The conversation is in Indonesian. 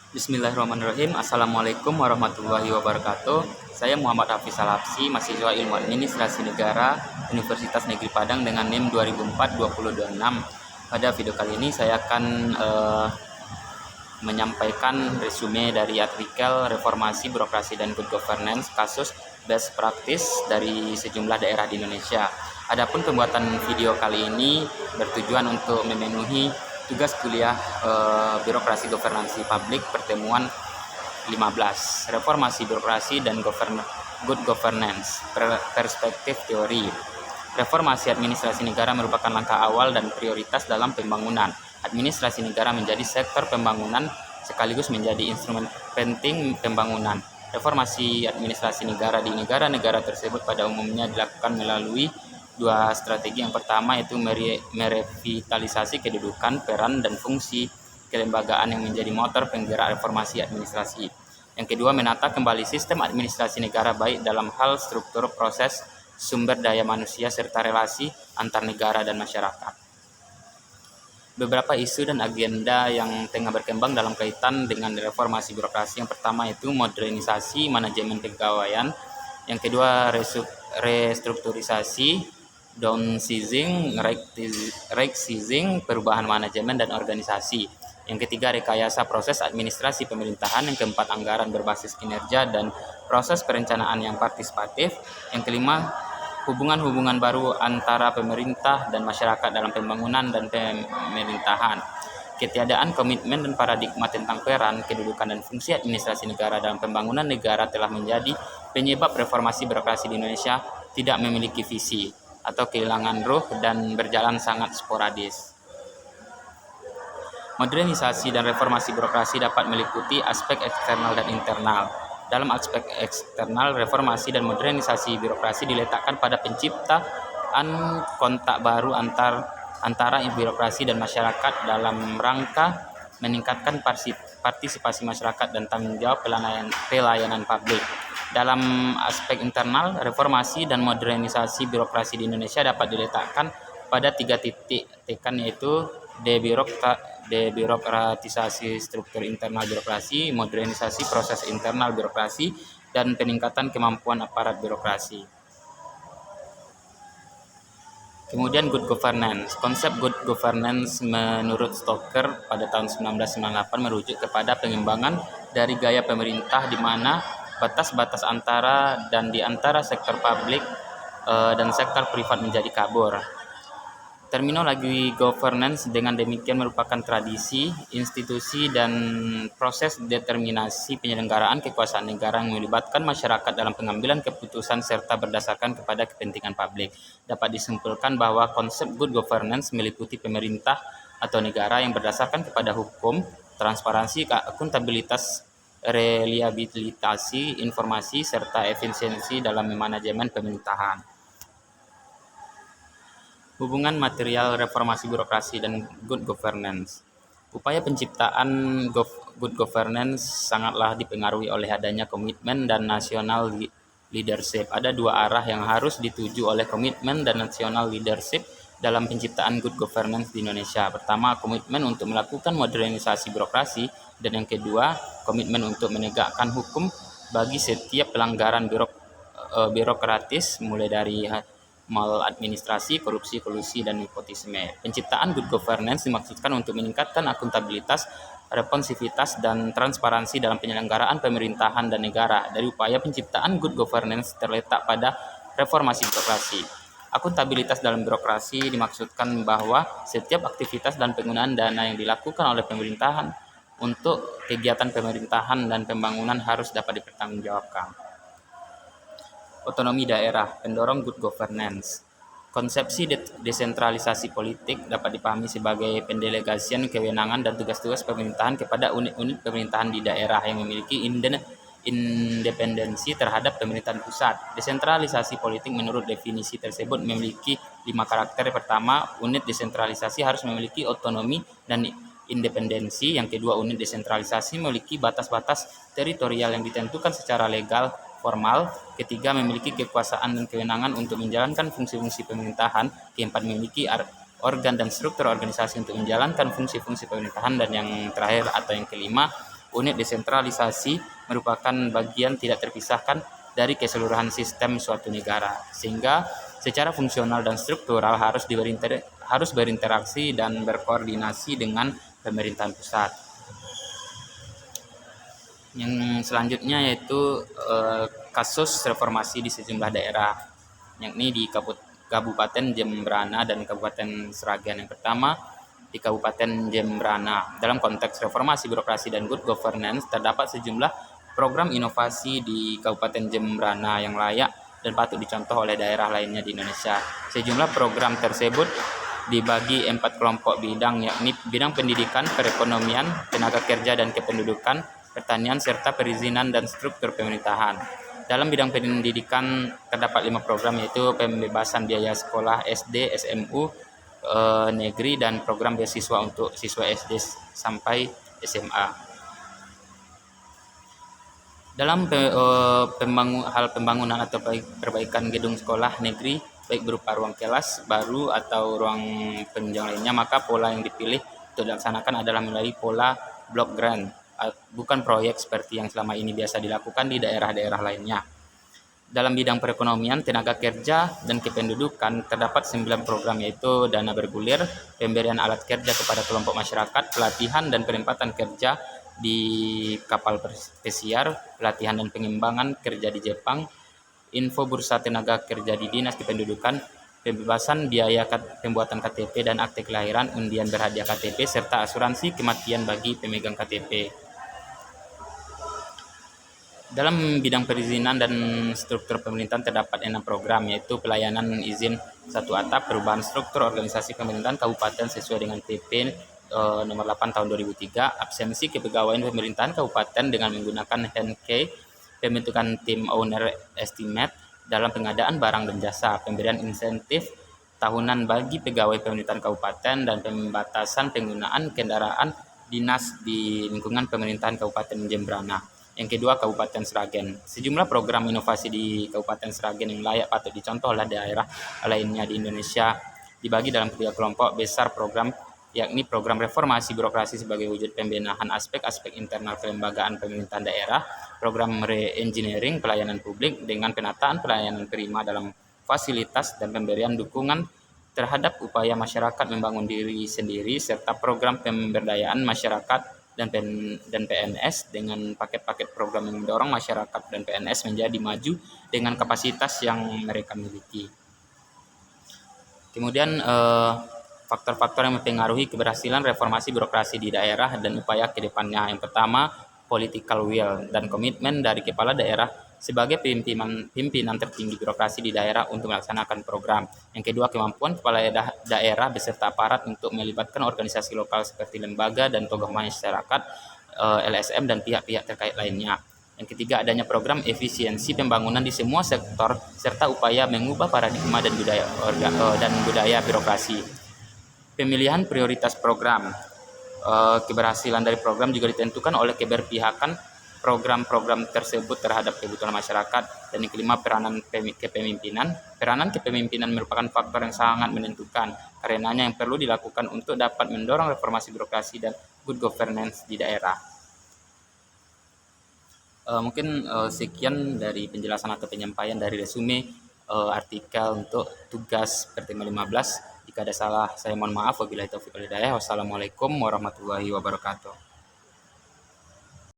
Bismillahirrahmanirrahim. Assalamualaikum warahmatullahi wabarakatuh. Saya Muhammad Hafiz Alapsi, mahasiswa Ilmu Administrasi Negara Universitas Negeri Padang dengan NIM 2004-2026. Pada video kali ini saya akan menyampaikan resume dari artikel Reformasi Birokrasi dan Good Governance kasus best practice dari sejumlah daerah di Indonesia. Adapun pembuatan video kali ini bertujuan untuk memenuhi tugas kuliah Birokrasi Governansi Publik pertemuan 15, Reformasi Birokrasi dan Good Governance, Perspektif Teori. Reformasi administrasi negara merupakan langkah awal dan prioritas dalam pembangunan. Administrasi negara menjadi sektor pembangunan sekaligus menjadi instrumen penting pembangunan. Reformasi administrasi negara di negara-negara tersebut pada umumnya dilakukan melalui dua strategi. Yang pertama yaitu merevitalisasi kedudukan, peran, dan fungsi kelembagaan yang menjadi motor penggerak reformasi administrasi. Yang kedua, menata kembali sistem administrasi negara baik dalam hal struktur, proses, sumber daya manusia, serta relasi antar negara dan masyarakat. Beberapa isu dan agenda yang tengah berkembang dalam kaitan dengan reformasi birokrasi. Yang pertama itu modernisasi manajemen kepegawaian. Yang kedua, restrukturisasi, downsizing, right-sizing, perubahan manajemen dan organisasi. Yang ketiga, rekayasa proses administrasi pemerintahan. Yang keempat, anggaran berbasis kinerja dan proses perencanaan yang partisipatif. Yang kelima, hubungan-hubungan baru antara pemerintah dan masyarakat dalam pembangunan dan pemerintahan. Ketiadaan komitmen dan paradigma tentang peran, kedudukan, dan fungsi administrasi negara dalam pembangunan negara telah menjadi penyebab reformasi birokrasi di Indonesia tidak memiliki visi atau kehilangan ruh dan berjalan sangat sporadis. Modernisasi dan reformasi birokrasi dapat meliputi aspek eksternal dan internal. Dalam aspek eksternal, reformasi dan modernisasi birokrasi diletakkan pada penciptaan kontak baru antara birokrasi dan masyarakat dalam rangka meningkatkan partisipasi masyarakat dan tanggung jawab pelayanan publik. Dalam aspek internal, reformasi dan modernisasi birokrasi di Indonesia dapat diletakkan pada 3 titik tekan, yaitu debirokratisasi struktur internal birokrasi, modernisasi proses internal birokrasi, dan peningkatan kemampuan aparat birokrasi. Kemudian good governance. Konsep good governance menurut Stoker pada tahun 1998 merujuk kepada pengembangan dari gaya pemerintah di mana batas-batas antara dan di antara sektor publik dan sektor privat menjadi kabur. Terminologi governance dengan demikian merupakan tradisi, institusi, dan proses determinasi penyelenggaraan kekuasaan negara yang melibatkan masyarakat dalam pengambilan keputusan serta berdasarkan kepada kepentingan publik. Dapat disimpulkan bahwa konsep good governance meliputi pemerintah atau negara yang berdasarkan kepada hukum, transparansi, akuntabilitas, reliabilitasi informasi, serta efisiensi dalam manajemen pemerintahan. Hubungan material reformasi birokrasi dan good governance. Upaya penciptaan good governance sangatlah dipengaruhi oleh adanya komitmen dan national leadership. Ada dua arah yang harus dituju oleh komitmen dan national leadership dalam penciptaan good governance di Indonesia. Pertama, komitmen untuk melakukan modernisasi birokrasi, dan yang kedua, komitmen untuk menegakkan hukum bagi setiap pelanggaran birokratis, mulai dari maladministrasi, korupsi, kolusi, dan nepotisme. Penciptaan good governance dimaksudkan untuk meningkatkan akuntabilitas, responsivitas, dan transparansi dalam penyelenggaraan pemerintahan dan negara. Dari upaya penciptaan good governance terletak pada reformasi birokrasi. Akuntabilitas dalam birokrasi dimaksudkan bahwa setiap aktivitas dan penggunaan dana yang dilakukan oleh pemerintahan untuk kegiatan pemerintahan dan pembangunan harus dapat dipertanggungjawabkan. Otonomi daerah, pendorong good governance. Konsepsi desentralisasi politik dapat dipahami sebagai pendelegasian kewenangan dan tugas-tugas pemerintahan kepada unit-unit pemerintahan di daerah yang memiliki independensi terhadap pemerintahan pusat. Desentralisasi politik menurut definisi tersebut memiliki 5 karakter. Pertama, unit desentralisasi harus memiliki otonomi dan independensi. Yang kedua, unit desentralisasi memiliki batas-batas teritorial yang ditentukan secara legal formal. Ketiga, memiliki kekuasaan dan kewenangan untuk menjalankan fungsi-fungsi pemerintahan. Keempat, memiliki organ dan struktur organisasi untuk menjalankan fungsi-fungsi pemerintahan. Dan yang terakhir atau yang kelima, unit desentralisasi merupakan bagian tidak terpisahkan dari keseluruhan sistem suatu negara, sehingga secara fungsional dan struktural harus berinteraksi dan berkoordinasi dengan pemerintahan pusat. Yang selanjutnya yaitu kasus reformasi di sejumlah daerah, yakni di Kabupaten Jembrana dan Kabupaten Sragen. Yang pertama, di Kabupaten Jembrana, dalam konteks reformasi birokrasi dan good governance, terdapat sejumlah program inovasi di Kabupaten Jembrana yang layak dan patut dicontoh oleh daerah lainnya di Indonesia. Sejumlah program tersebut dibagi 4 kelompok bidang, yakni bidang pendidikan, perekonomian, tenaga kerja dan kependudukan, pertanian, serta perizinan dan struktur pemerintahan. Dalam bidang pendidikan terdapat 5 program, yaitu pembebasan biaya sekolah SD, SMU, negeri, dan program beasiswa untuk siswa SD sampai SMA. Dalam hal pembangunan atau perbaikan gedung sekolah negeri, baik berupa ruang kelas baru atau ruang penunjang lainnya, maka pola yang dipilih untuk dilaksanakan adalah melalui pola block grant, bukan proyek seperti yang selama ini biasa dilakukan di daerah-daerah lainnya. Dalam bidang perekonomian, tenaga kerja, dan kependudukan, terdapat 9 program, yaitu dana bergulir, pemberian alat kerja kepada kelompok masyarakat, pelatihan dan penempatan kerja di kapal pesiar, pelatihan dan pengembangan kerja di Jepang, info bursa tenaga kerja di Dinas Kependudukan, pembebasan biaya pembuatan KTP dan akte kelahiran, undian berhadiah KTP, serta asuransi kematian bagi pemegang KTP. Dalam bidang perizinan dan struktur pemerintahan terdapat 6 program, yaitu pelayanan izin satu atap, perubahan struktur organisasi pemerintahan kabupaten sesuai dengan PP nomor 8 tahun 2003, absensi kepegawaian pemerintahan kabupaten dengan menggunakan handcare, pembentukan tim owner estimate dalam pengadaan barang dan jasa, pemberian insentif tahunan bagi pegawai pemerintahan kabupaten, dan pembatasan penggunaan kendaraan dinas di lingkungan pemerintahan Kabupaten Jembrana. Yang kedua, Kabupaten Sragen. Sejumlah program inovasi di Kabupaten Sragen yang layak patut dicontoh oleh daerah lainnya di Indonesia dibagi dalam 3 kelompok besar program, yakni program reformasi birokrasi sebagai wujud pembenahan aspek-aspek internal kelembagaan pemerintahan daerah, program re-engineering pelayanan publik dengan penataan pelayanan prima dalam fasilitas dan pemberian dukungan terhadap upaya masyarakat membangun diri sendiri, serta program pemberdayaan masyarakat dan PNS dengan paket-paket program yang mendorong masyarakat dan PNS menjadi maju dengan kapasitas yang mereka miliki. Kemudian faktor-faktor yang mempengaruhi keberhasilan reformasi birokrasi di daerah dan upaya ke depannya. Yang pertama, political will dan komitmen dari kepala daerah sebagai pimpinan tertinggi birokrasi di daerah untuk melaksanakan program. Yang kedua, kemampuan kepala daerah beserta aparat untuk melibatkan organisasi lokal seperti lembaga dan tokoh masyarakat, LSM, dan pihak-pihak terkait lainnya. Yang ketiga, adanya program efisiensi pembangunan di semua sektor serta upaya mengubah paradigma dan budaya birokrasi. Pemilihan prioritas program. Keberhasilan dari program juga ditentukan oleh keberpihakan program-program tersebut terhadap kebutuhan masyarakat. Dan yang kelima, peranan kepemimpinan. Peranan kepemimpinan merupakan faktor yang sangat menentukan, karenanya yang perlu dilakukan untuk dapat mendorong reformasi birokrasi dan good governance di daerah. Mungkin sekian dari penjelasan atau penyampaian dari resume artikel untuk tugas bertema 15. Jika ada salah, saya mohon maaf. Wabillahi taufiq wal hidayah. Wassalamualaikum warahmatullahi wabarakatuh.